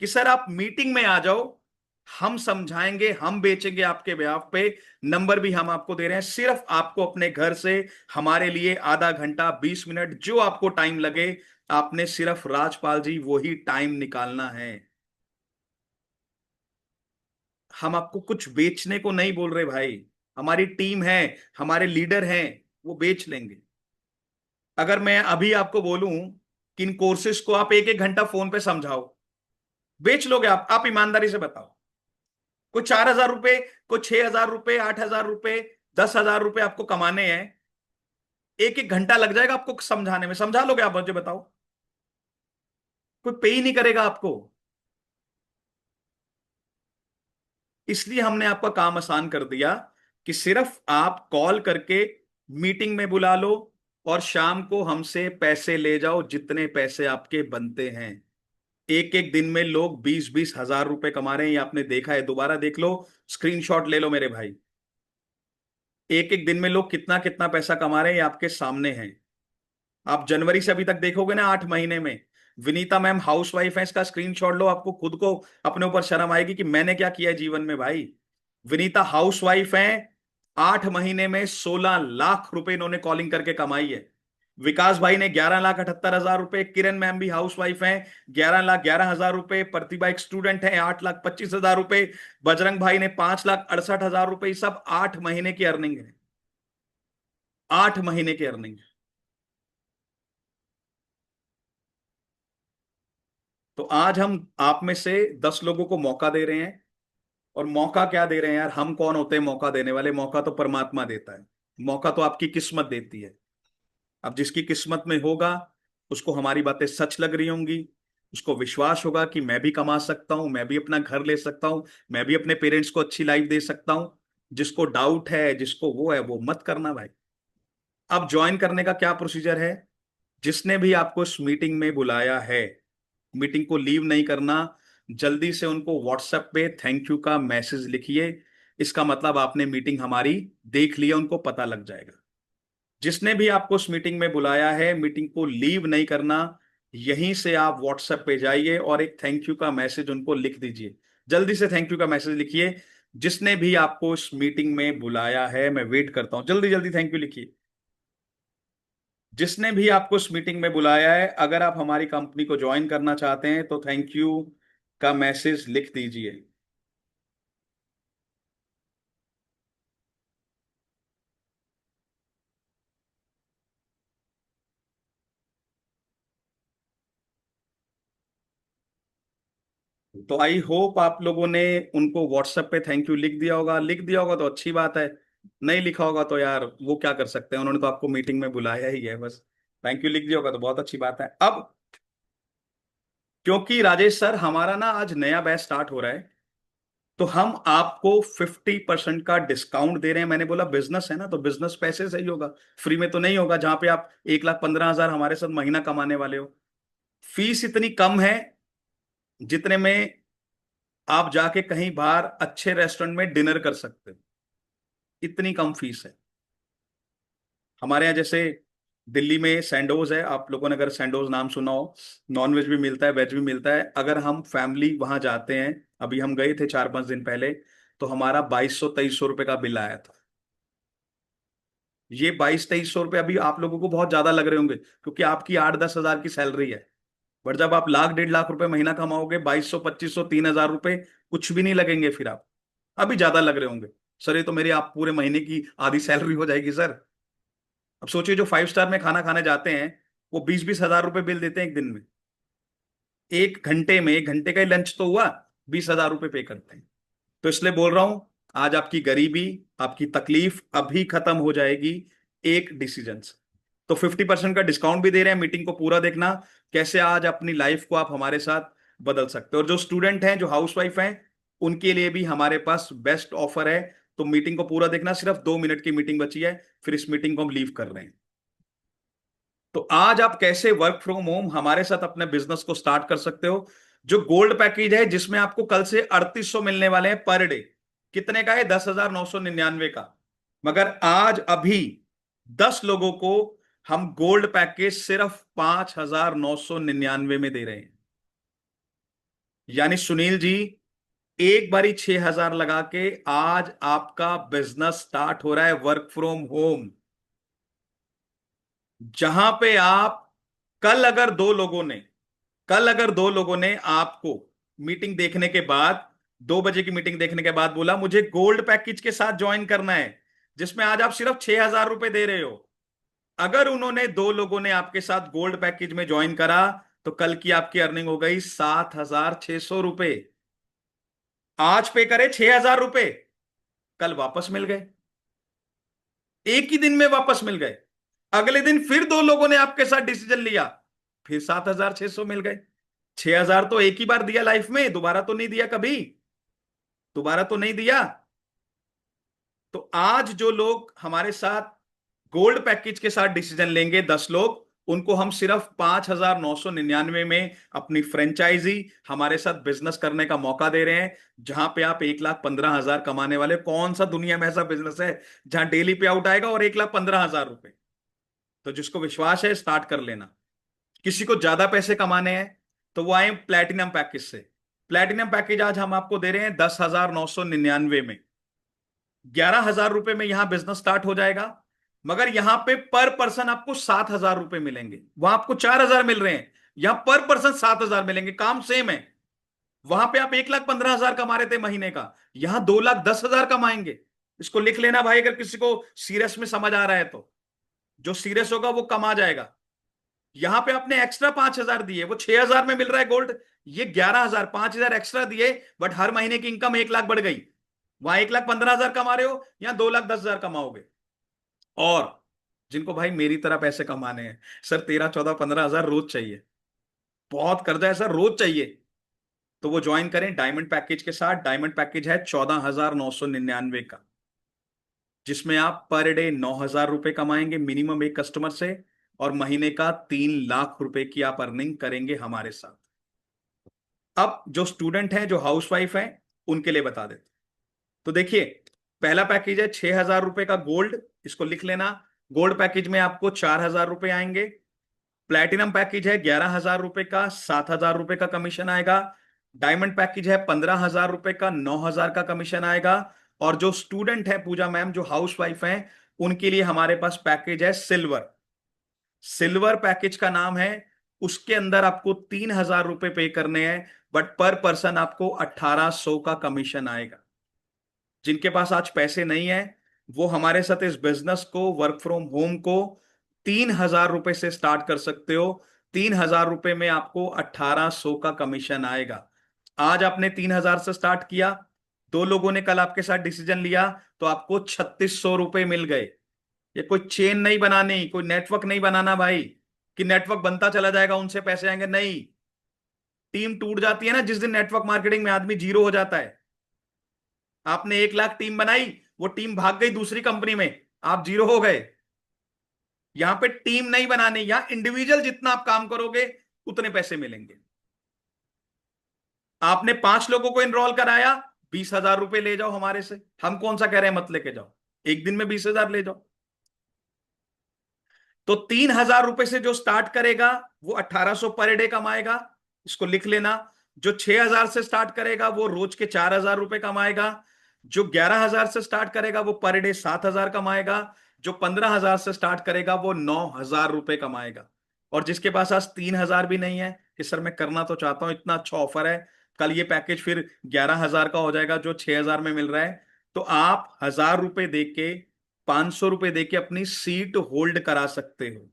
कि सर आप मीटिंग में आ जाओ, हम समझाएंगे, हम बेचेंगे आपके ब्याह पे। नंबर भी हम आपको दे रहे हैं, सिर्फ आपको अपने घर से हमारे लिए आधा घंटा 20 मिनट जो आपको टाइम लगे, आपने सिर्फ राजपाल जी वही टाइम निकालना है। हम आपको कुछ बेचने को नहीं बोल रहे भाई, हमारी टीम है, हमारे लीडर हैं, वो बेच लेंगे। अगर मैं अभी आपको बोलूं कि इन कोर्सेज को आप एक एक घंटा फोन पे समझाओ, बेच लोगे आप ईमानदारी से बताओ? कोई 4,000 रुपए, कोई 6,000 रुपए, 8,000 रुपए, 10,000 रुपए आपको कमाने हैं, एक एक घंटा लग जाएगा आपको समझाने में, समझा लोगे आप? मुझे बताओ, कोई पे ही नहीं करेगा आपको। इसलिए हमने आपका काम आसान कर दिया कि सिर्फ आप कॉल करके मीटिंग में बुला लो और शाम को हमसे पैसे ले जाओ, जितने पैसे आपके बनते हैं। एक एक दिन में लोग 20-20 हजार रुपए कमा रहे हैं, ये आपने देखा है, दोबारा देख लो, स्क्रीनशॉट ले लो मेरे भाई। एक एक दिन में लोग कितना कितना पैसा कमा रहे हैं, ये आपके सामने है। आप जनवरी से अभी तक देखोगे ना, 8 महीने में, विनीता मैम हाउस वाइफ है, इसका स्क्रीनशॉट लो, आपको खुद को अपने ऊपर शर्म आएगी कि मैंने क्या किया है जीवन में भाई। विनीता हाउस वाइफ है, 8 महीने में 16 लाख रुपए इन्होंने कॉलिंग करके कमाई है। विकास भाई ने 11,78,000 रुपए, किरण मैम भी हाउस वाइफ हैं, 11,11,000 रुपए, प्रतिभा एक स्टूडेंट है, 8,25,000 रुपए, बजरंग भाई ने 5,68,000 रुपए, सब 8 महीने की अर्निंग है, 8 महीने की अर्निंग। तो आज हम आप में से 10 लोगों को मौका दे रहे हैं। और मौका क्या दे रहे हैं यार, हम कौन होते हैं मौका देने वाले? मौका तो परमात्मा देता है, मौका तो आपकी किस्मत देती है। अब जिसकी किस्मत में होगा, उसको हमारी बातें सच लग रही होंगी, उसको विश्वास होगा कि मैं भी कमा सकता हूं, मैं भी अपना घर ले सकता हूं, मैं भी अपने पेरेंट्स को अच्छी लाइफ दे सकता हूं। जिसको डाउट है, जिसको वो है, वो मत करना भाई। अब ज्वाइन करने का क्या प्रोसीजर है? जिसने भी आपको इस मीटिंग में बुलाया है, मीटिंग को लीव नहीं करना, जल्दी से उनको व्हाट्सएप पे थैंक यू का मैसेज लिखिए। इसका मतलब आपने मीटिंग हमारी देख ली है, उनको पता लग जाएगा। जिसने भी आपको उस मीटिंग में बुलाया है, मीटिंग को लीव नहीं करना, यहीं से आप व्हाट्सएप पे जाइए और एक थैंक यू का मैसेज उनको लिख दीजिए। जल्दी से थैंक यू का मैसेज लिखिए। जिसने भी आपको इस मीटिंग में बुलाया है, मैं वेट करता हूं, जल्दी जल्दी थैंक यू लिखिए। जिसने भी आपको इस मीटिंग में बुलाया है, अगर आप हमारी कंपनी को ज्वाइन करना चाहते हैं तो थैंक यू का मैसेज लिख दीजिए। तो आई होप आप लोगों ने उनको व्हाट्सएप पे थैंक यू लिख दिया होगा। लिख दिया होगा तो अच्छी बात है, नहीं लिखा होगा तो यार वो क्या कर सकते हैं, उन्होंने तो आपको मीटिंग में बुलाया ही है बस। थैंक यू लिख दिया होगा तो बहुत अच्छी बात है। अब क्योंकि राजेश सर हमारा ना आज नया बैच स्टार्ट हो रहा है, तो हम आपको 50% का डिस्काउंट दे रहे हैं। मैंने बोला बिजनेस है ना, तो बिजनेस पैसे से ही होगा, फ्री में तो नहीं होगा, जहां पे आप 1,15,000 हमारे साथ महीना कमाने वाले हो। फीस इतनी कम है जितने में आप जाके कहीं बाहर अच्छे रेस्टोरेंट में डिनर कर सकते हो, इतनी कम फीस है। हमारे यहाँ जैसे दिल्ली में सैंडोज है, आप लोगों ने अगर सैंडोज नाम सुना हो, नॉन वेज भी मिलता है, वेज भी मिलता है। अगर हम फैमिली वहां जाते हैं, अभी हम गए थे 4-5 दिन पहले, तो हमारा 2,200-2,300 रुपये का बिल आया था। ये 2,200-2,300 रुपये अभी आप लोगों को बहुत ज्यादा लग रहे होंगे, क्योंकि आपकी 8-10 हजार की सैलरी है। बट जब आप लाख 1.5 लाख रुपए महीना कमाओगे, 2,200, 2,500, 3,000 रुपए कुछ भी नहीं लगेंगे फिर आप। अभी ज्यादा लग रहे होंगे, सर ये तो मेरी आप पूरे महीने की आधी सैलरी हो जाएगी सर। अब सोचिए, जो 5 स्टार में खाना खाने जाते हैं, वो 20-20 हजार रुपए बिल देते हैं एक दिन में। एक घंटे में, 1 घंटे का ही लंच तो हुआ, 20 हजार रुपए पे करते हैं। तो इसलिए बोल रहा हूं, आज आपकी गरीबी, आपकी तकलीफ अभी खत्म हो जाएगी एक डिसीजन से। तो 50% का डिस्काउंट भी दे रहे हैं, मीटिंग को पूरा देखना, कैसे आज अपनी लाइफ को आप हमारे साथ बदल सकते हो। और जो स्टूडेंट हैं, जो हाउस वाइफ हैं, उनके लिए भी हमारे पास बेस्ट ऑफर है। तो मीटिंग को पूरा देखना, सिर्फ 2 मिनट की मीटिंग बची है, फिर इस मीटिंग को हम लीव कर रहे हैं। तो आज आप कैसे वर्क फ्रॉम होम हमारे साथ अपने बिजनेस को स्टार्ट कर सकते हो। जो गोल्ड पैकेज है जिसमें आपको कल से 3800 मिलने वाले हैं पर डे। कितने का है? 10,999 का। मगर आज अभी 10 लोगों को हम गोल्ड पैकेज सिर्फ 5,999 में दे रहे हैं। यानी सुनील जी, एक बारी 6,000 लगा के आज आपका बिजनेस स्टार्ट हो रहा है वर्क फ्रॉम होम। जहां पे आप कल अगर दो लोगों ने कल अगर 2 लोगों ने आपको मीटिंग देखने के बाद, 2 बजे की मीटिंग देखने के बाद बोला मुझे गोल्ड पैकेज के साथ ज्वाइन करना है, जिसमें आज आप सिर्फ 6,000 रुपए दे रहे हो। अगर उन्होंने 2 लोगों ने आपके साथ गोल्ड पैकेज में ज्वाइन करा, तो कल की आपकी अर्निंग हो गई 7,600 रुपए। आज पे करे 6,000 रुपए, कल वापस मिल गए, एक ही दिन में वापस मिल गए। अगले दिन फिर 2 लोगों ने आपके साथ डिसीजन लिया, फिर 7,600 मिल गए। 6,000 तो एक ही बार दिया लाइफ में, दोबारा तो नहीं दिया कभी, दोबारा तो नहीं दिया। तो आज जो लोग हमारे साथ गोल्ड पैकेज के साथ डिसीजन लेंगे, 10 लोग, उनको हम सिर्फ 5,999 में अपनी फ्रेंचाइजी, हमारे साथ बिजनेस करने का मौका दे रहे हैं। जहां पे आप 1,15,000 कमाने वाले, कौन सा दुनिया में ऐसा बिजनेस है जहां डेली पे आउट आएगा और 1,15,000 रुपए। तो जिसको विश्वास है स्टार्ट कर लेना। किसी को ज्यादा पैसे कमाने हैं तो वो आए प्लैटिनम पैकेज से। प्लैटिनम पैकेज आज हम आपको दे रहे हैं 10,999 में। 11,000 रुपए में यहां बिजनेस स्टार्ट हो जाएगा। मगर यहां पे पर पर्सन आपको 7,000 रुपए मिलेंगे। वहां आपको 4,000 मिल रहे हैं, यहां पर पर्सन 7,000 मिलेंगे, काम सेम है। वहां पे आप 1,15,000 कमा रहे थे महीने का, यहां 2,10,000 कमाएंगे। इसको लिख लेना भाई, अगर किसी को सीरियस में समझ आ रहा है तो। जो सीरियस होगा वो कमा जाएगा। यहां पे आपने एक्स्ट्रा 5,000 दिए, वो 6,000 में मिल रहा है गोल्ड। ये 11,000, 5,000 एक्स्ट्रा दिए, बट हर महीने की इनकम 1,00,000 बढ़ गई। वहां 1,15,000 कमा रहे हो, यहां 2,10,000 कमाओगे। और जिनको भाई मेरी तरह पैसे कमाने हैं, सर 13, 14, 15,000 रोज चाहिए, बहुत कर्जा है सर, रोज चाहिए, तो वो ज्वाइन करें डायमंड पैकेज के साथ। डायमंड पैकेज है 14,999 का, जिसमें आप पर डे 9,000 रुपए कमाएंगे मिनिमम एक कस्टमर से, और महीने का 3,00,000 रुपए की आप अर्निंग करेंगे हमारे साथ। अब जो स्टूडेंट हैं, जो हाउसवाइफ हैं, उनके लिए बता देते। तो देखिए, पहला पैकेज है 6,000 रुपए का गोल्ड, इसको लिख लेना। गोल्ड पैकेज में आपको 4,000 रुपए आएंगे। प्लैटिनम पैकेज है 11,000 रुपए का, 7,000 रुपए का कमीशन आएगा। डायमंड पैकेज है 15,000 रुपए का, 9,000 का कमीशन आएगा। और जो स्टूडेंट है पूजा मैम, जो हाउस वाइफ है, उनके लिए हमारे पास पैकेज है सिल्वर। सिल्वर पैकेज का नाम है, उसके अंदर आपको 3,000 रुपए पे करने हैं, बट पर पर्सन आपको 1,800 का कमीशन आएगा। जिनके पास आज पैसे नहीं है, वो हमारे साथ इस बिजनेस को, वर्क फ्रॉम होम को 3,000 रुपए से स्टार्ट कर सकते हो। 3,000 रुपए में आपको 1,800 का कमीशन आएगा। आज आपने 3,000 से स्टार्ट किया, 2 लोगों ने कल आपके साथ डिसीजन लिया, तो आपको 3,600 रुपए मिल गए। ये कोई चेन नहीं बनानी, कोई नेटवर्क नहीं बनाना भाई, कि नेटवर्क बनता चला जाएगा उनसे पैसे आएंगे, नहीं। टीम टूट जाती है ना जिस दिन नेटवर्क मार्केटिंग में, आदमी जीरो हो जाता है। आपने 1,00,000 टीम बनाई, वो टीम भाग गई दूसरी कंपनी में, आप जीरो हो गए। यहां पे टीम नहीं बनानी, यहां इंडिविजुअल जितना आप काम करोगे उतने पैसे मिलेंगे। आपने 5 लोगों को इनरोल कराया, 20,000 रुपए ले जाओ हमारे से। हम कौन सा कह रहे हैं मत लेके जाओ, एक दिन में 20,000 ले जाओ। तो 3,000 रुपए से जो स्टार्ट करेगा वो 1,800 पर डे कमाएगा, इसको लिख लेना। जो 6,000 से स्टार्ट करेगा वो रोज के 4,000 रुपए कमाएगा। जो 11,000 से स्टार्ट करेगा वो पर डे 7,000 कमाएगा। जो 15,000 से स्टार्ट करेगा वो 9,000 रुपए कमाएगा। और जिसके पास आज 3,000 भी नहीं है कि सर मैं करना तो चाहता हूं, इतना अच्छा ऑफर है, कल ये पैकेज फिर 11,000 का हो जाएगा जो 6,000 में मिल रहा है, तो आप 1,000 रुपए दे के, 500 रुपए दे के अपनी सीट होल्ड करा सकते हो।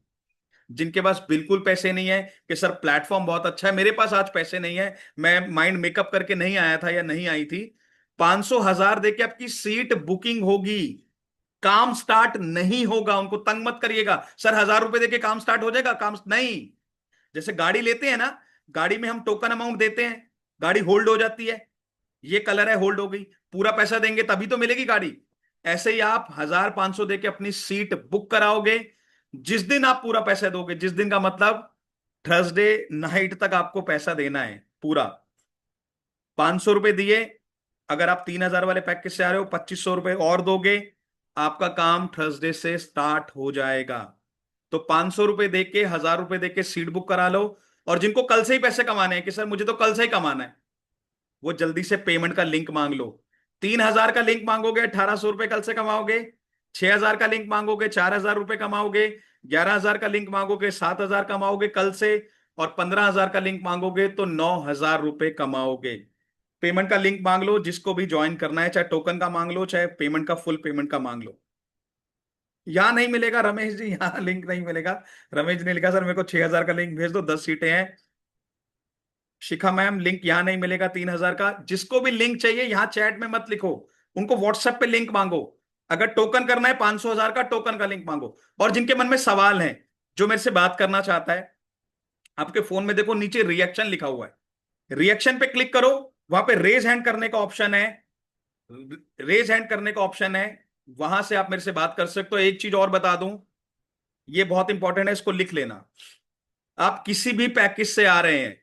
जिनके पास बिल्कुल पैसे नहीं है कि सर प्लेटफॉर्म बहुत अच्छा है, मेरे पास आज पैसे नहीं है, मैं माइंड मेकअप करके नहीं आया था या नहीं आई थी, 500 1000 दे के आपकी सीट बुकिंग होगी। काम स्टार्ट नहीं होगा, उनको तंग मत करिएगा, सर 1,000 रुपए देके काम स्टार्ट हो जाएगा, काम नहीं। जैसे गाड़ी लेते हैं ना, गाड़ी में हम टोकन अमाउंट देते हैं, गाड़ी होल्ड हो जाती है, ये कलर है होल्ड हो गई, पूरा पैसा देंगे तभी तो मिलेगी गाड़ी। ऐसे ही आप 1,500 देके अपनी सीट बुक कराओगे। जिस दिन आप पूरा पैसा दोगे, जिस दिन का मतलब थर्सडे नाइट तक आपको पैसा देना है पूरा, 500 रुपए दिए। अगर आप 3,000 वाले पैकेज से आ रहे हो, 2,500 रुपए और दोगे, आपका काम थर्सडे से स्टार्ट हो जाएगा। तो 500 रुपए दे के, 1,000 रुपए दे के सीट बुक करा लो। और जिनको कल से ही पैसे कमाने हैं कि सर मुझे तो कल से ही कमाना है, वो जल्दी से पेमेंट का लिंक मांग लो। 3,000 का लिंक मांगोगे, 1,800 रुपए कल से कमाओगे। 6,000 का लिंक मांगोगे, 4,000 रुपए कमाओगे। 11,000 का लिंक मांगोगे, 7,000 कमाओगे कल से। और 15,000 का लिंक मांगोगे तो 9,000 रुपए कमाओगे। पेमेंट का लिंक मांग लो जिसको भी ज्वाइन करना है, चाहे टोकन का मांग लो, चाहे पेमेंट का, फुल पेमेंट का मांग लो। यहां नहीं मिलेगा रमेश जी, यहां लिंक नहीं मिलेगा। रमेश जी ने लिखा सर मेरे को 6,000 का लिंक भेज दो, 10 सीटें हैं। शिखा मैम लिंक यहां नहीं मिलेगा 3,000 का। जिसको भी लिंक चाहिए यहां चैट में मत लिखो, उनको व्हाट्सएप पे लिंक मांगो। अगर टोकन करना है 500,000 का, टोकन का लिंक मांगो। और जिनके मन में सवाल है, जो मेरे से बात करना चाहता है, आपके फोन में देखो नीचे रिएक्शन लिखा हुआ है, रिएक्शन पे क्लिक करो। वहां पे रेज हैंड करने का ऑप्शन है, रेज हैंड करने का ऑप्शन है, वहां से आप मेरे से बात कर सकते हो। एक चीज और बता दूं, ये बहुत इंपॉर्टेंट है, इसको लिख लेना। आप किसी भी पैकेज से आ रहे हैं,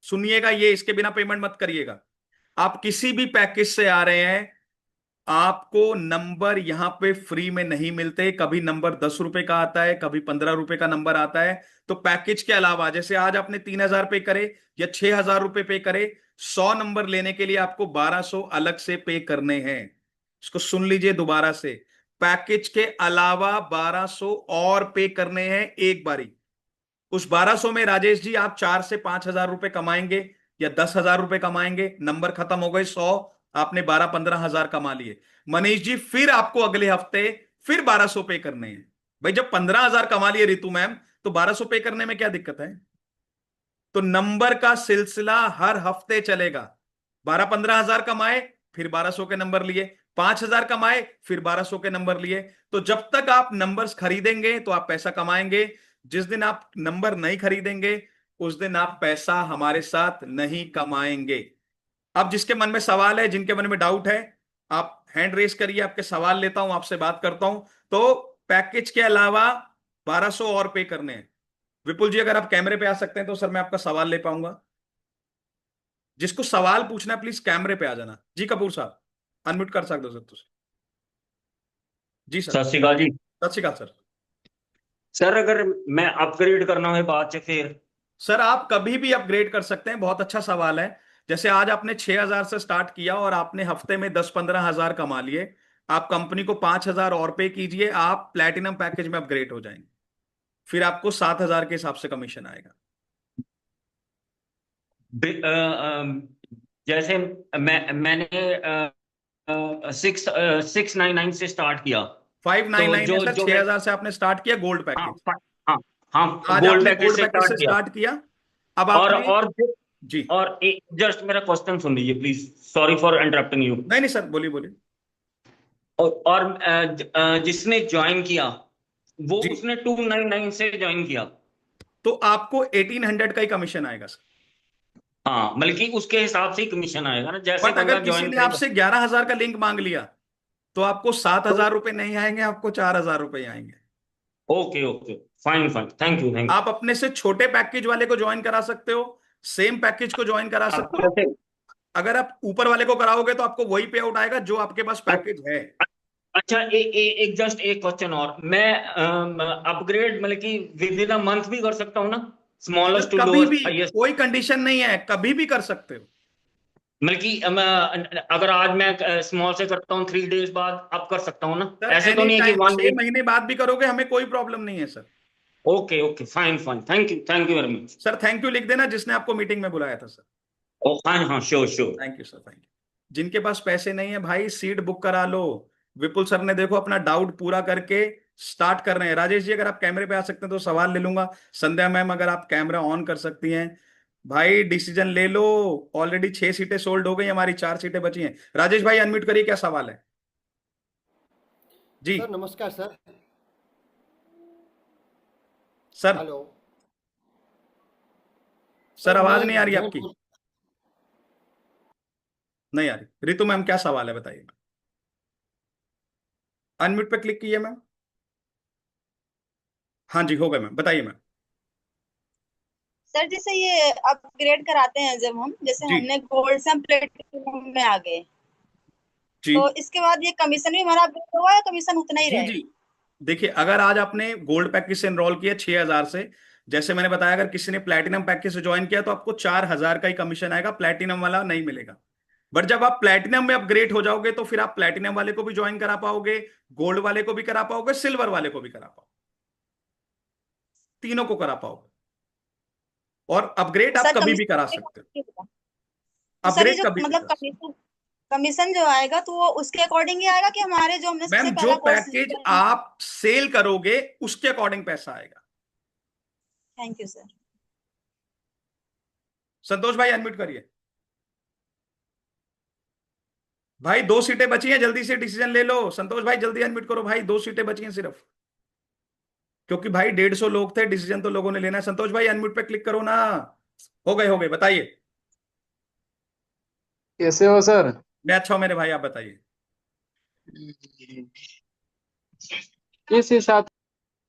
सुनिएगा ये, इसके बिना पेमेंट मत करिएगा। आप किसी भी पैकेज से आ रहे हैं, आपको नंबर यहां पे फ्री में नहीं मिलते। कभी नंबर 10 रुपए का आता है, कभी 15 रुपए का नंबर आता है। तो पैकेज के अलावा, जैसे आज आपने 3,000 पे करे या 6,000 रुपए पे करे, 100 नंबर लेने के लिए आपको 1,200 अलग से पे करने हैं। इसको सुन लीजिए दोबारा से, पैकेज के अलावा 1,200 और पे करने हैं एक बारी। उस 1,200 में राजेश जी आप 4 से 5,000 रुपए कमाएंगे या 10,000 रुपए कमाएंगे। नंबर खत्म हो गए 100, आपने 12-15 हजार कमा लिए। मनीष जी फिर आपको अगले हफ्ते फिर 1,200 पे करने हैं। भाई जब 15,000 कमा लिए रितु मैम, तो 1,200 पे करने में क्या दिक्कत है? तो नंबर का सिलसिला हर हफ्ते चलेगा। 12-15 हजार कमाए, फिर 1,200 के नंबर लिए। 5,000 कमाए, फिर 1,200 के नंबर लिए। तो जब तक आप नंबर्स खरीदेंगे तो आप पैसा कमाएंगे। जिस दिन आप नंबर नहीं खरीदेंगे, उस दिन आप पैसा हमारे साथ नहीं कमाएंगे। अब जिसके मन में सवाल है, जिनके मन में डाउट है, आप हैंड रेस करिए, आपके सवाल लेता हूं, आपसे बात करता हूं। तो पैकेज के अलावा 1,200 और पे करने हैं। विपुल जी अगर आप कैमरे पे आ सकते हैं तो सर मैं आपका सवाल ले पाऊंगा। जिसको सवाल पूछना है प्लीज कैमरे पे आ जाना। जी कपूर साहब, अनम्यूट कर सकते हो सर तुझे। जी सर। सत श्री अकाल जी। सत श्री अकाल सर। सर अगर मैं अपग्रेड करना है बाद च फिर। सर आप कभी भी अपग्रेड कर सकते हैं, बहुत अच्छा सवाल है। जैसे आज आपने 6,000 से स्टार्ट किया और आपने हफ्ते में 10-15 हजार कमा लिए, आप कंपनी को 5,000 और पे कीजिए, आप प्लेटिनम पैकेज में अपग्रेड हो जाएंगे। फिर आपको 7,000 के हिसाब से कमीशन आएगा। जैसे मैंने 699 से स्टार्ट किया। फाइव नाइन तो नाइन है जो सर, जो छह मैं, हजार से आपने स्टार्ट किया गोल्ड हाँ पैकेज। हाँ हाँ, आज गोल्ड आपने पैकेज गोल्ड से पैकेज स्टार्ट से किया। स्टार्ट किया। अब और आपने, और जी, और एक जस्ट मेरा क्वेश्चन सुन लीजिए please, sorry for interrupting you. नहीं नहीं सर, बोलिए बोलिए। और जिसने ज्वाइन किया वो जी, उसने 299 से ज्वाइन किया। तो आपको 1,800 का ही कमीशन आएगा सर। हाँ, बल्कि उसके हिसाब से ही कमीशन आएगा ना, जैसे बट बंदा अगर किसी ज्वाइन ने करेगा। आपसे 11,000 का लिंक मांग लिया, तो आपको सात तो हजार रुपए नहीं आएंगे, आपको 4,000 रुपए आएंगे। Okay okay, fine fine, thank you thank आप अपने से छोटे पैकेज वाले को ज्वाइन करा सकते हो, सेम पैकेज को ज्वाइन करा यू। सकते आपको हो। जैसे अगर आप ऊपर वाले को कराओगे तो आपको वही पे आउट आएगा जो आपके पास पैकेज है। अच्छा, एक जस्ट एक क्वेश्चन और, मैं अपग्रेड मतलब कि विद इन अ मंथ भी कर सकता हूँ ना, सर स्मॉलेस्ट टू कभी भी, लोएस्ट हाईएस्ट? कोई कंडीशन नहीं है, कभी भी कर सकते हो। मतलब कि अगर आज मैं स्मॉल से करता हूँ 3 डेज बाद अब कर सकता हूँ ना, सर ऐसे तो एनी नहीं है कि टाइम, वन 6 महीने बाद भी करोगे, हमें कोई प्रॉब्लम नहीं है sir. Okay okay, fine fine, thank you very much. Sir thank you लिख देना जिसने आपको मीटिंग में बुलाया था सर। ओ हाँ हाँ, sure sure. Thank you sir, thank you. जिनके पास पैसे नहीं है भाई, सीट बुक करा लो। विपुल सर ने देखो अपना डाउट पूरा करके स्टार्ट कर रहे हैं। राजेश जी अगर आप कैमरे पे आ सकते हैं तो सवाल ले लूंगा। संध्या मैम अगर आप कैमरा ऑन कर सकती हैं, भाई डिसीजन ले लो। ऑलरेडी 6 सीटें सोल्ड हो गई, हमारी 4 सीटें बची हैं। राजेश भाई अनम्यूट करिए, क्या सवाल है? जी सर नमस्कार sir. Sir. Hello. Sir sir मैं आवाज नहीं आ रही जॉइन आपकी, नहीं आ रही। रितु मैम क्या सवाल है बताइए। अनम्यूट पे क्लिक कीजिए मैम। हाँ जी, हो गए मैम, बताइए मैम। सर जैसे ये अपग्रेड कराते हैं जब हम, जैसे जी हमने गोल्ड से हम प्लेटिनम में आ गए, जी तो इसके बाद ये कमीशन भी हमारा अपग्रेड होगा या कमीशन उतना ही जी जी। रहेगा? देखिए, अगर आज आपने गोल्ड पैकेज से एनरोल किया 6,000 से, जैसे मैंने बताया, अगर किसी ने प्लेटिनम पैकेज से ज्वाइन किया तो आपको 4,000 का ही कमीशन आएगा, प्लेटिनम वाला नहीं मिलेगा। बट जब आप प्लेटिनम में अपग्रेड हो जाओगे तो फिर आप प्लेटिनम वाले को भी ज्वाइन करा पाओगे, गोल्ड वाले को भी करा पाओगे, सिल्वर वाले को भी करा पाओगे, तीनों को करा पाओगे। और अपग्रेड आप सर कभी भी करा सकते हो। कमीशन, तो सर ये अपग्रेड जो कभी भी मतलब करा सकते कमीशन, कमीशन जो आएगा तो वो उसके अकॉर्डिंग ही आएगा कि हमारे जो हमने हो। मैम, सबसे जो पहला कोर्स पैकेज किया है? आप सेल करोगे उसके अकॉर्डिंग पैसा आएगा। Thank you sir. संतोष भाई अनम्यूट करिए। भाई 2 सीटें बची हैं, जल्दी से डिसीजन ले लो। संतोष भाई जल्दी अनम्यूट करो भाई, 2 सीटें बची हैं सिर्फ। क्योंकि भाई 150 लोग थे, डिसीजन तो लोगों ने लेना है। संतोष भाई अनम्यूट पे क्लिक करो ना। हो गए, बताइए। कैसे हो सर? मैं अच्छा हूं मेरे भाई, आप बताइए। किस हिसाब?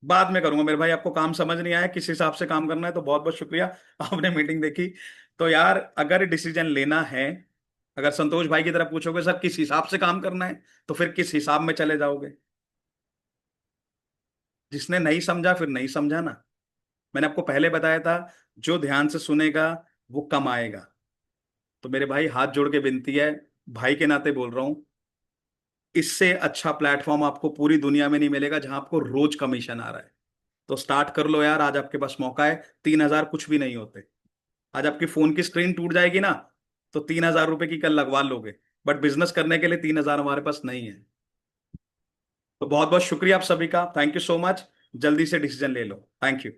बाद में करूंगा मेरे भाई, आपको काम समझ नहीं आया किस हिसाब से काम करना है, तो बहुत बहुत शुक्रिया, आपने मीटिंग देखी। तो यार, अगर डिसीजन लेना है, अगर संतोष भाई की तरफ पूछोगे सर किस हिसाब से काम करना है, तो फिर किस हिसाब में चले जाओगे। जिसने नहीं समझा फिर नहीं समझा ना। मैंने आपको पहले बताया था, जो ध्यान से सुनेगा वो कम आएगा। तो मेरे भाई हाथ जोड़ के विनती है, भाई के नाते बोल रहा हूं, इससे अच्छा प्लेटफॉर्म आपको पूरी दुनिया में नहीं मिलेगा जहां आपको रोज कमीशन आ रहा है। तो स्टार्ट कर लो यार, आज आपके पास मौका है। 3,000 कुछ भी नहीं होते। आज आपकी फोन की स्क्रीन टूट जाएगी ना, तो 3,000 रुपए की कल लगवा लोगे। बट बिजनेस करने के लिए 3,000 हमारे पास नहीं है। तो बहुत बहुत शुक्रिया आप सभी का, थैंक यू सो मच। जल्दी से डिसीजन ले लो, थैंक यू।